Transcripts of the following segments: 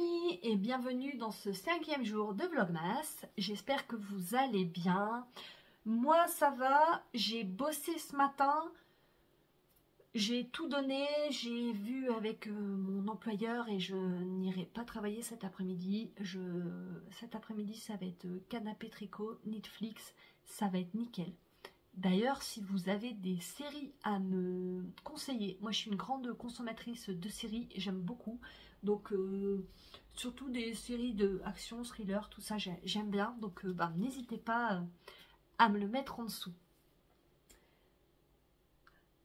amis et bienvenue dans ce 5e jour de Vlogmas. J'espère que vous allez bien. Moi ça va, j'ai bossé ce matin, j'ai tout donné, j'ai vu avec mon employeur et je n'irai pas travailler cet après-midi. Cet après-midi ça va être canapé tricot, Netflix, ça va être nickel. D'ailleurs, si vous avez des séries à me conseiller, moi je suis une grande consommatrice de séries, j'aime beaucoup. Donc, surtout des séries de action, thriller, tout ça, j'aime bien. Donc, n'hésitez pas à me le mettre en dessous.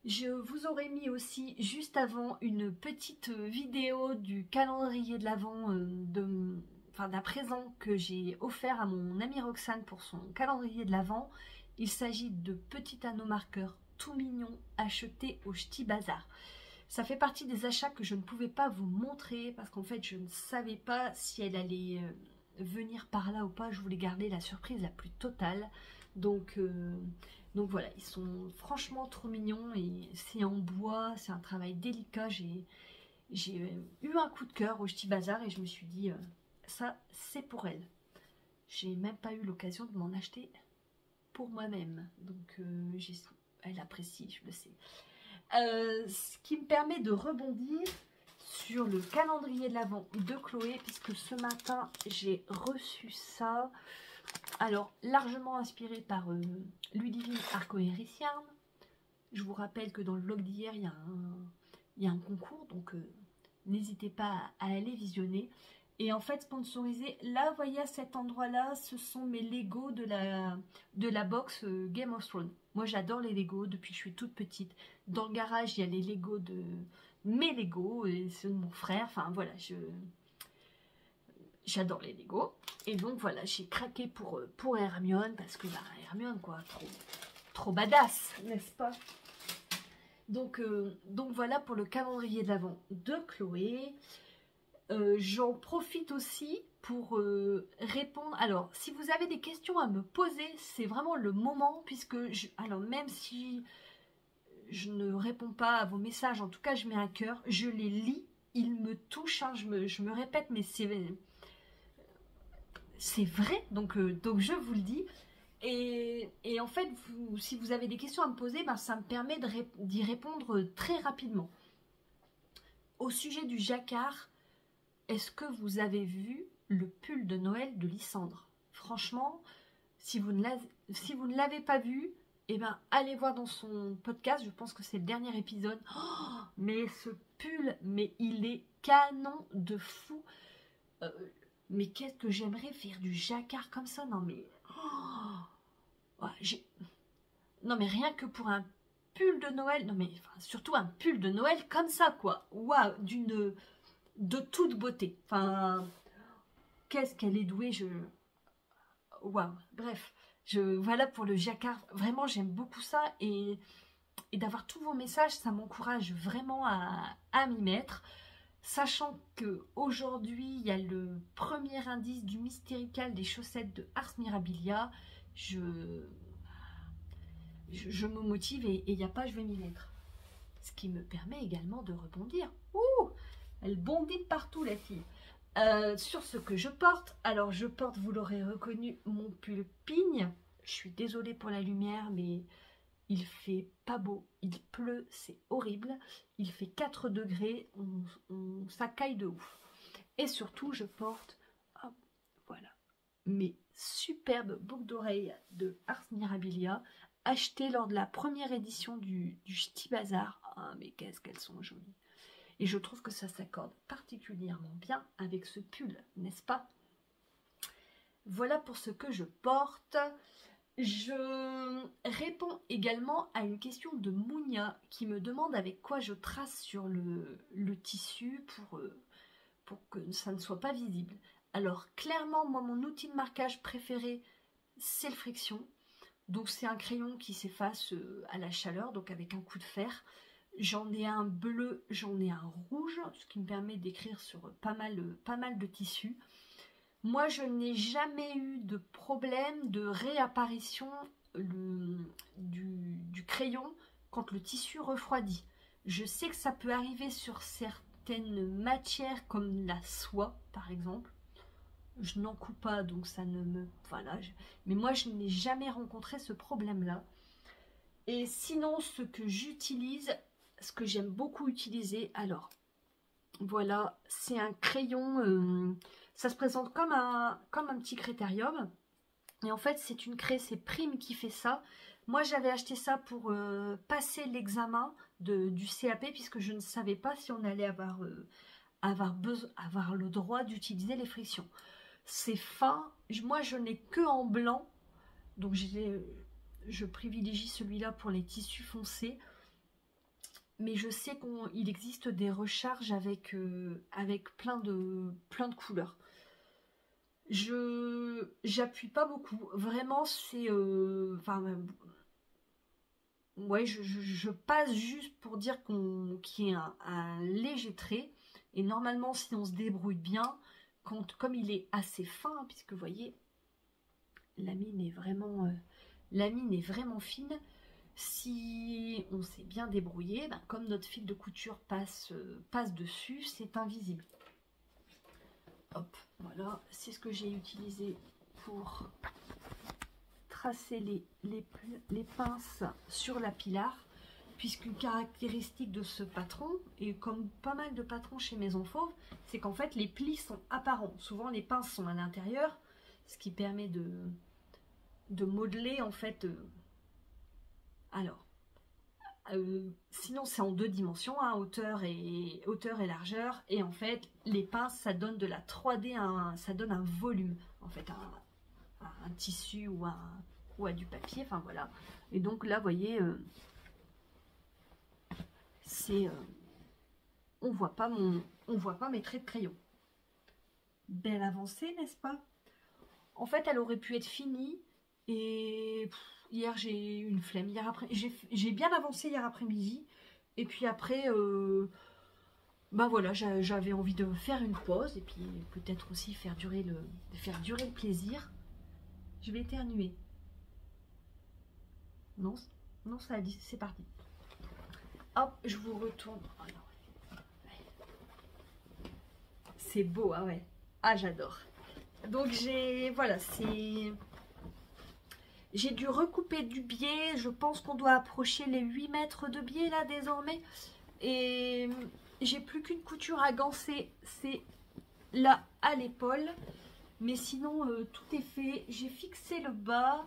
Je vous aurais mis aussi juste avant une petite vidéo du calendrier de l'Avent d'un présent que j'ai offert à mon amie Roxane pour son calendrier de l'Avent. Il s'agit de petits anneaux marqueurs tout mignons achetés au Ch'ti Bazar. Ça fait partie des achats que je ne pouvais pas vous montrer parce qu'en fait je ne savais pas si elle allait venir par là ou pas. Je voulais garder la surprise la plus totale. Donc voilà, ils sont franchement trop mignons et c'est en bois, c'est un travail délicat. J'ai eu un coup de cœur au Ch'ti Bazar et je me suis dit ça c'est pour elle. J'ai même pas eu l'occasion de m'en acheter pour moi-même, donc elle apprécie, je le sais. Ce qui me permet de rebondir sur le calendrier de l'Avent de Chloé, puisque ce matin j'ai reçu ça, alors largement inspiré par Ludivine Arcoëriciarn. Je vous rappelle que dans le vlog d'hier il y a un concours, donc n'hésitez pas à aller visionner. Et en fait, sponsorisé, là, vous voyez, à cet endroit-là, ce sont mes Lego de la box Game of Thrones. Moi, j'adore les Lego depuis que je suis toute petite. Dans le garage, il y a les Lego de mes Lego et ceux de mon frère. Enfin, voilà, j'adore les Lego. Et donc, voilà, j'ai craqué pour Hermione parce que, Hermione, quoi, trop badass, n'est-ce pas? Donc voilà pour le calendrier de l'Avent de Chloé. J'en profite aussi pour répondre. Alors, si vous avez des questions à me poser, c'est vraiment le moment, puisque alors même si je ne réponds pas à vos messages, en tout cas je mets un cœur, je les lis, ils me touchent, hein, je me répète, mais c'est vrai, donc je vous le dis. Et en fait, si vous avez des questions à me poser, ça me permet d'y répondre très rapidement. Au sujet du jacquard, est-ce que vous avez vu le pull de Noël de Lysandre? Franchement, si vous ne l'avez pas vu, eh ben, allez voir dans son podcast, je pense que c'est le dernier épisode. Oh, mais ce pull, mais il est canon de fou. Mais qu'est-ce que j'aimerais faire du jacquard comme ça? Non mais... Oh, non mais rien que pour un pull de Noël, non mais surtout un pull de Noël comme ça, quoi. Waouh, de toute beauté. Enfin, qu'est-ce qu'elle est douée, waouh, bref, voilà pour le jacquard. Vraiment, j'aime beaucoup ça et d'avoir tous vos messages, ça m'encourage vraiment à m'y mettre. Sachant que aujourd'hui il y a le premier indice du Mystérical des chaussettes de Ars Mirabilia, je me motive et il n'y a pas, je vais m'y mettre. Ce qui me permet également de rebondir. Ouh, elle bondit partout, la fille. Sur ce que je porte, alors je porte, vous l'aurez reconnu, mon pull Pigne. Je suis désolée pour la lumière, mais il fait pas beau, il pleut, c'est horrible. Il fait 4 degrés, ça caille de ouf. Et surtout, je porte, hop, voilà, mes superbes boucles d'oreilles de Ars Mirabilia, achetées lors de la première édition du Ch'ti Bazar. Ah, mais qu'est-ce qu'elles sont jolies! Et je trouve que ça s'accorde particulièrement bien avec ce pull, n'est-ce pas? Voilà pour ce que je porte. Je réponds également à une question de Mounia qui me demande avec quoi je trace sur le tissu pour que ça ne soit pas visible. Alors clairement, moi, mon outil de marquage préféré, c'est le Friction. Donc c'est un crayon qui s'efface à la chaleur, donc avec un coup de fer. J'en ai un bleu, j'en ai un rouge, ce qui me permet d'écrire sur pas mal de tissus. Moi, je n'ai jamais eu de problème de réapparition du crayon quand le tissu refroidit. Je sais que ça peut arriver sur certaines matières comme la soie par exemple. Je n'en coupe pas, donc ça ne me... Voilà, mais moi je n'ai jamais rencontré ce problème-là. Et sinon, ce que j'utilise, ce que j'aime beaucoup utiliser, alors, voilà, c'est un crayon, ça se présente comme un petit critérium. Et en fait, c'est une craie, c'est Prime qui fait ça. Moi, j'avais acheté ça pour passer l'examen du CAP, puisque je ne savais pas si on allait avoir le droit d'utiliser les frictions. C'est fin, moi je n'ai que en blanc, donc je privilégie celui-là pour les tissus foncés. Mais je sais qu'il existe des recharges avec plein de couleurs. J'appuie pas beaucoup, vraiment c'est ouais, je passe juste pour dire qu'il y a un léger trait. Et normalement, si on se débrouille bien, comme il est assez fin, puisque vous voyez, la mine est vraiment fine. Si on s'est bien débrouillé, ben, comme notre fil de couture passe dessus, c'est invisible. Hop, voilà, c'est ce que j'ai utilisé pour tracer les pinces sur la pilar, puisqu'une caractéristique de ce patron, et comme pas mal de patrons chez Maison Fauve, c'est qu'en fait les plis sont apparents. Souvent les pinces sont à l'intérieur, ce qui permet de modeler en fait. Sinon c'est en 2 dimensions, hein, hauteur et largeur, et en fait les pinces ça donne de la 3D, ça donne un volume en fait, un tissu ou à du papier, enfin voilà. Et donc là vous voyez, on voit pas mes traits de crayon. Belle avancée, n'est-ce pas? En fait elle aurait pu être finie, et hier j'ai eu une flemme. Hier après, j'ai bien avancé hier après-midi. Et puis après, bah voilà, j'avais envie de faire une pause. Et puis peut-être aussi faire durer le plaisir. Je vais éternuer. Non, non, ça a dit, c'est parti. Hop, je vous retourne. Oh non. C'est beau, ah ouais. Ah, j'adore. Donc voilà, j'ai dû recouper du biais. Je pense qu'on doit approcher les 8 mètres de biais là désormais. Et j'ai plus qu'une couture à gancer. C'est là à l'épaule. Mais sinon, tout est fait. J'ai fixé le bas.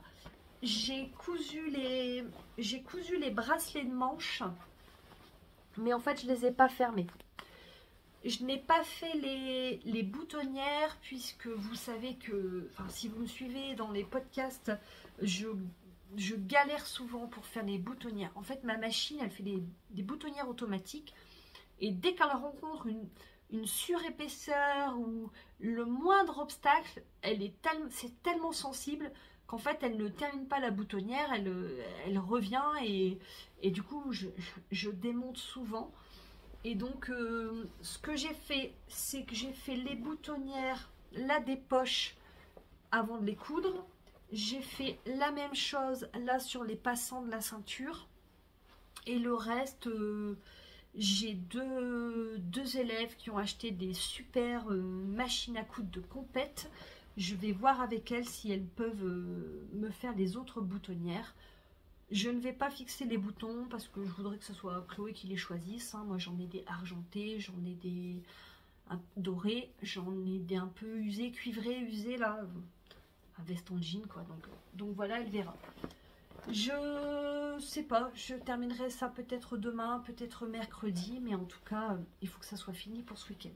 J'ai cousu les bracelets de manche. Mais en fait, je ne les ai pas fermés. Je n'ai pas fait les boutonnières, puisque vous savez que, enfin, si vous me suivez dans les podcasts, je galère souvent pour faire les boutonnières. En fait, ma machine, elle fait des boutonnières automatiques, et dès qu'elle rencontre une surépaisseur ou le moindre obstacle, c'est tellement sensible qu'en fait, elle ne termine pas la boutonnière, elle revient, et du coup, je démonte souvent. Et donc, ce que j'ai fait, c'est que j'ai fait les boutonnières là des poches avant de les coudre. J'ai fait la même chose là sur les passants de la ceinture. Et le reste, j'ai deux élèves qui ont acheté des super machines à coudre de compète. Je vais voir avec elles si elles peuvent me faire les autres boutonnières. Je ne vais pas fixer les boutons parce que je voudrais que ce soit Chloé qui les choisisse. Hein. Moi, j'en ai des argentés, j'en ai des dorés, j'en ai des un peu usés, cuivrés, usés, là. Un veston de jean, quoi. Donc voilà, elle verra. Je sais pas, je terminerai ça peut-être demain, peut-être mercredi. Mais en tout cas, il faut que ça soit fini pour ce week-end.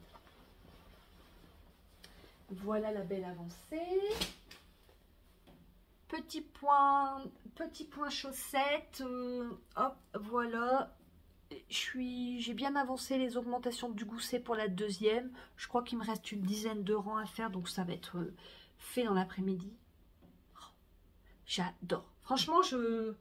Voilà la belle avancée. Petit point chaussettes, hop, voilà. J'ai bien avancé les augmentations du gousset pour la deuxième. Je crois qu'il me reste une dizaine de rangs à faire, donc ça va être fait dans l'après-midi. Oh, j'adore. Franchement, je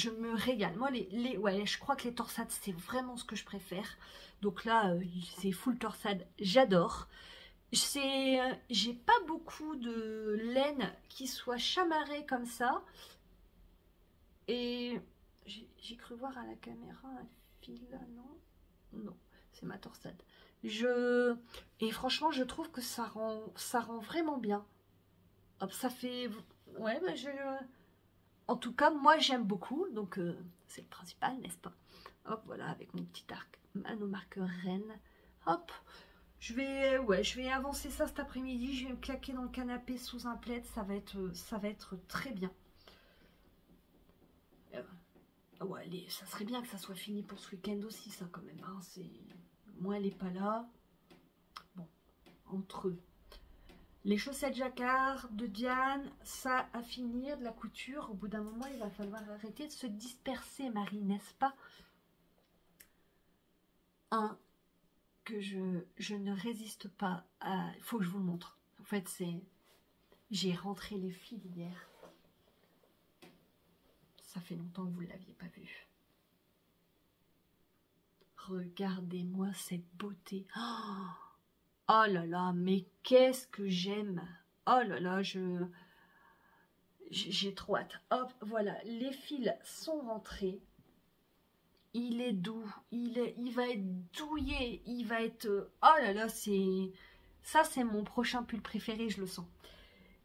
me régale. Moi, ouais, je crois que les torsades, c'est vraiment ce que je préfère. Donc là, c'est full torsade, j'adore. J'ai pas beaucoup de laine qui soit chamarrée comme ça. Et j'ai cru voir à la caméra un fil là, non? Non. c'est ma torsade. Et franchement, je trouve que ça rend vraiment bien. Hop, ça fait... Ouais, bah en tout cas, moi, j'aime beaucoup. Donc, c'est le principal, n'est-ce pas? Hop, voilà, avec mon petit arc, manomarqueur reine. Hop, je vais avancer ça cet après-midi. Je vais me claquer dans le canapé sous un plaid. Ça va être très bien. Ouais, allez, ça serait bien que ça soit fini pour ce week-end aussi, ça, quand même. Hein, moi, elle n'est pas là. Bon, entre eux. Les chaussettes jacquard de Diane, ça à finir, de la couture. Au bout d'un moment, il va falloir arrêter de se disperser, Marie, n'est-ce pas? Que je ne résiste pas à... Il faut que je vous le montre. En fait, j'ai rentré les fils hier. Ça fait longtemps que vous ne l'aviez pas vu. Regardez-moi cette beauté. Oh là là, mais qu'est-ce que j'aime. Oh là là, j'ai trop hâte. Hop, voilà, les fils sont rentrés. Il est doux, il va être douillet, il va être... Oh là là, ça c'est mon prochain pull préféré, je le sens.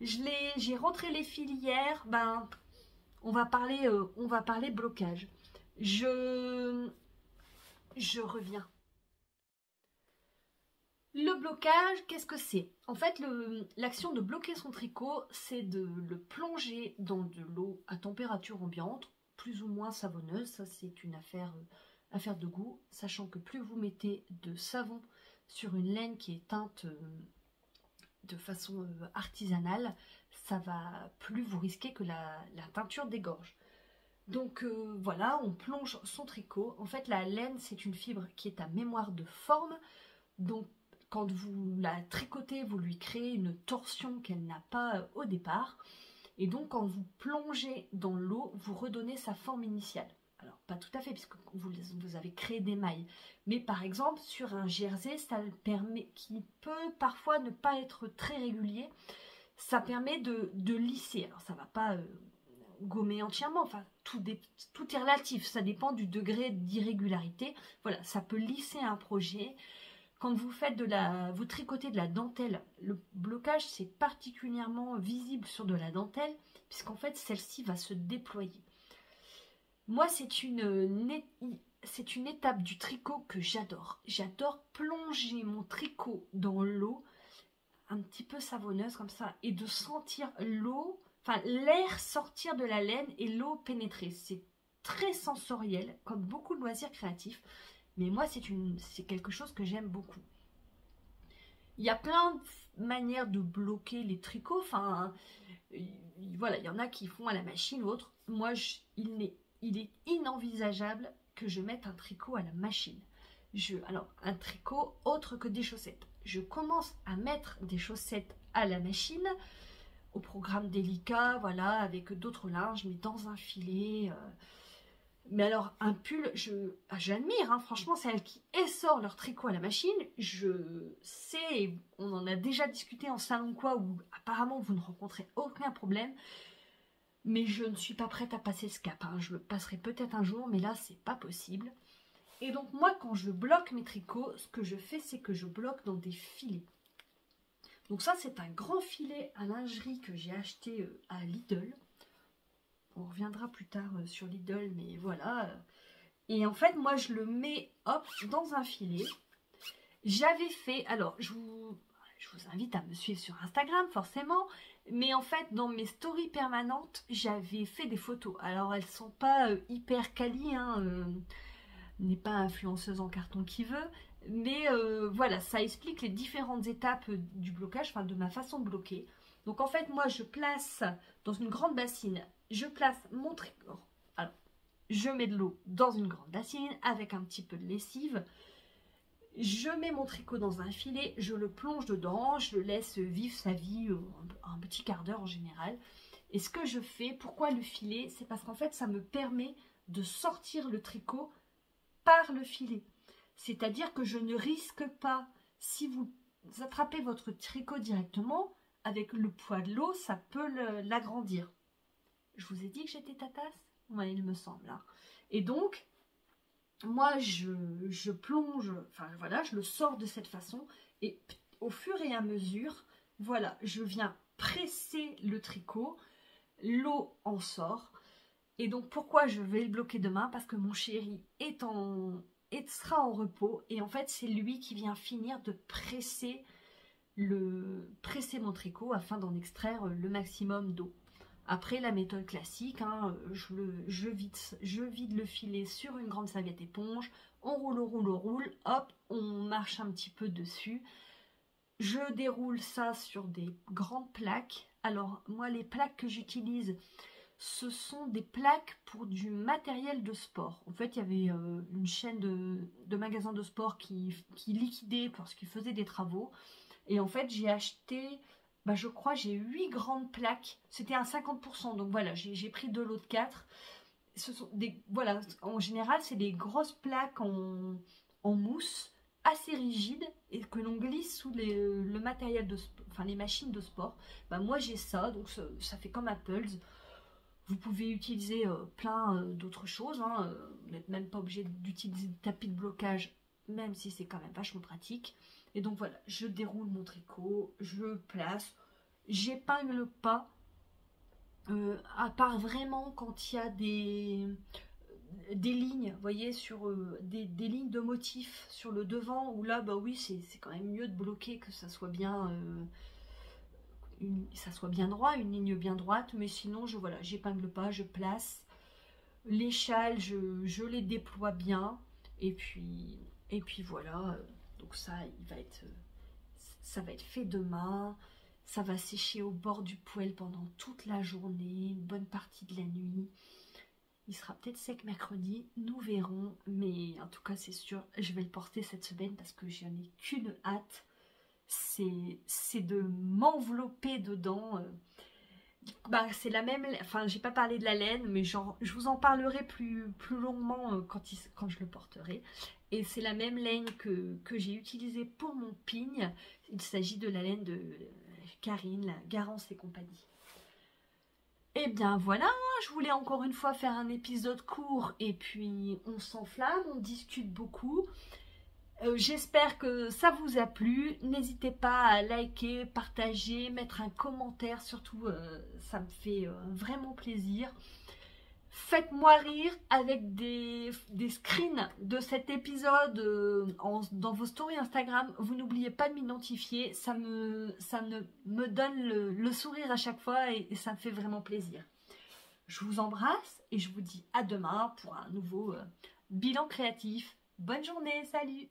J'ai rentré les fils hier, ben, on va parler blocage. Je reviens. Le blocage, qu'est-ce que c'est? En fait, l'action de bloquer son tricot, c'est de le plonger dans de l'eau à température ambiante, plus ou moins savonneuse. Ça, c'est une affaire de goût, sachant que plus vous mettez de savon sur une laine qui est teinte de façon artisanale, ça va plus vous risquer que la teinture dégorge. Donc voilà, on plonge son tricot. En fait, la laine, c'est une fibre qui est à mémoire de forme. Donc, quand vous la tricotez, vous lui créez une torsion qu'elle n'a pas au départ. Et donc, quand vous plongez dans l'eau, vous redonnez sa forme initiale. Alors, pas tout à fait, puisque vous avez créé des mailles. Mais par exemple, sur un jersey, ça le permet, qui peut parfois ne pas être très régulier, ça permet de lisser. Alors, ça ne va pas gommer entièrement, enfin, tout est relatif, ça dépend du degré d'irrégularité. Voilà, ça peut lisser un projet. Quand vous faites vous tricotez de la dentelle, le blocage c'est particulièrement visible sur de la dentelle, puisqu'en fait celle-ci va se déployer. Moi c'est une étape du tricot que j'adore. J'adore plonger mon tricot dans l'eau, un petit peu savonneuse comme ça, et de sentir l'eau, enfin l'air sortir de la laine et l'eau pénétrer. C'est très sensoriel, comme beaucoup de loisirs créatifs. Mais moi, c'est quelque chose que j'aime beaucoup. Il y a plein de manières de bloquer les tricots. Enfin, voilà, il y en a qui font à la machine ou autre. Moi, il est inenvisageable que je mette un tricot à la machine. Alors, un tricot autre que des chaussettes. Je commence à mettre des chaussettes à la machine, au programme délicat, voilà, avec d'autres linges, mais dans un filet... Mais alors, un pull, j'admire, hein, franchement, celles qui essorent leur tricot à la machine, je sais, on en a déjà discuté en salon quoi, où apparemment vous ne rencontrez aucun problème, mais je ne suis pas prête à passer ce cap, hein. Je le passerai peut-être un jour, mais là, c'est pas possible. Et donc, moi, quand je bloque mes tricots, ce que je fais, c'est que je bloque dans des filets. Donc ça, c'est un grand filet à lingerie que j'ai acheté à Lidl. On reviendra plus tard sur Lidl, mais voilà. Et en fait, moi, je le mets, hop, dans un filet. J'avais fait... Alors, je vous invite à me suivre sur Instagram, forcément. Mais en fait, dans mes stories permanentes, j'avais fait des photos. Alors, elles sont pas hyper quali, hein. N'est pas influenceuse en carton qui veut. Mais voilà, ça explique les différentes étapes du blocage, enfin, de ma façon de bloquer. Donc, en fait, moi, je place dans une grande bassine... Je place mon tricot, alors je mets de l'eau dans une grande bassine avec un petit peu de lessive, je mets mon tricot dans un filet, je le plonge dedans, je le laisse vivre sa vie un petit quart d'heure en général. Et ce que je fais, pourquoi le filet? C'est parce qu'en fait ça me permet de sortir le tricot par le filet. C'est-à-dire que je ne risque pas, si vous attrapez votre tricot directement, avec le poids de l'eau, ça peut l'agrandir. Je vous ai dit que j'étais tatasse? Ouais, il me semble. Hein. Et donc, moi je plonge, enfin voilà, je le sors de cette façon et au fur et à mesure, voilà, je viens presser le tricot, l'eau en sort. Et donc pourquoi je vais le bloquer demain? Parce que mon chéri sera en repos et en fait c'est lui qui vient finir de presser mon tricot afin d'en extraire le maximum d'eau. Après la méthode classique, hein, je vide le filet sur une grande serviette éponge, on roule, hop, on marche un petit peu dessus. Je déroule ça sur des grandes plaques. Alors moi les plaques que j'utilise, ce sont des plaques pour du matériel de sport. En fait, il y avait une chaîne de magasins de sport qui liquidait parce qu'ils faisaient des travaux. Et en fait, j'ai acheté, bah, je crois, j'ai 8 grandes plaques. C'était un 50%. Donc voilà, j'ai pris de l'autre 4. Ce sont voilà, en général, c'est des grosses plaques en mousse assez rigides et que l'on glisse sous le matériel de sport, enfin les machines de sport. Bah, moi, j'ai ça, donc ça fait comme Apple's. Vous pouvez utiliser plein d'autres choses, hein. Vous n'êtes même pas obligé d'utiliser de tapis de blocage, même si c'est quand même vachement pratique. Et donc voilà, je déroule mon tricot, je place, j'épingle pas, à part vraiment quand il y a des lignes, vous voyez, sur des lignes de motifs sur le devant, où là, bah oui, c'est quand même mieux de bloquer, que ça soit bien... ça soit bien droit, une ligne bien droite, mais sinon voilà, j'épingle pas, je place les châles, je les déploie bien, et puis voilà. Donc ça va être fait demain, ça va sécher au bord du poêle pendant toute la journée, une bonne partie de la nuit. Il sera peut-être sec mercredi, nous verrons, mais en tout cas c'est sûr, je vais le porter cette semaine parce que j'en ai qu'une hâte. C'est de m'envelopper dedans. Bah, c'est la même, enfin j'ai pas parlé de la laine, mais genre, je vous en parlerai plus longuement quand je le porterai. Et c'est la même laine que j'ai utilisée pour mon pigne. Il s'agit de la laine de Karine, la Garance et compagnie. Et bien voilà, je voulais encore une fois faire un épisode court et puis on s'enflamme, on discute beaucoup. J'espère que ça vous a plu. N'hésitez pas à liker, partager, mettre un commentaire. Surtout, ça me fait vraiment plaisir. Faites-moi rire avec des screens de cet épisode dans vos stories Instagram. Vous n'oubliez pas de m'identifier. Ça me donne le sourire à chaque fois et ça me fait vraiment plaisir. Je vous embrasse et je vous dis à demain pour un nouveau bilan créatif. Bonne journée, salut!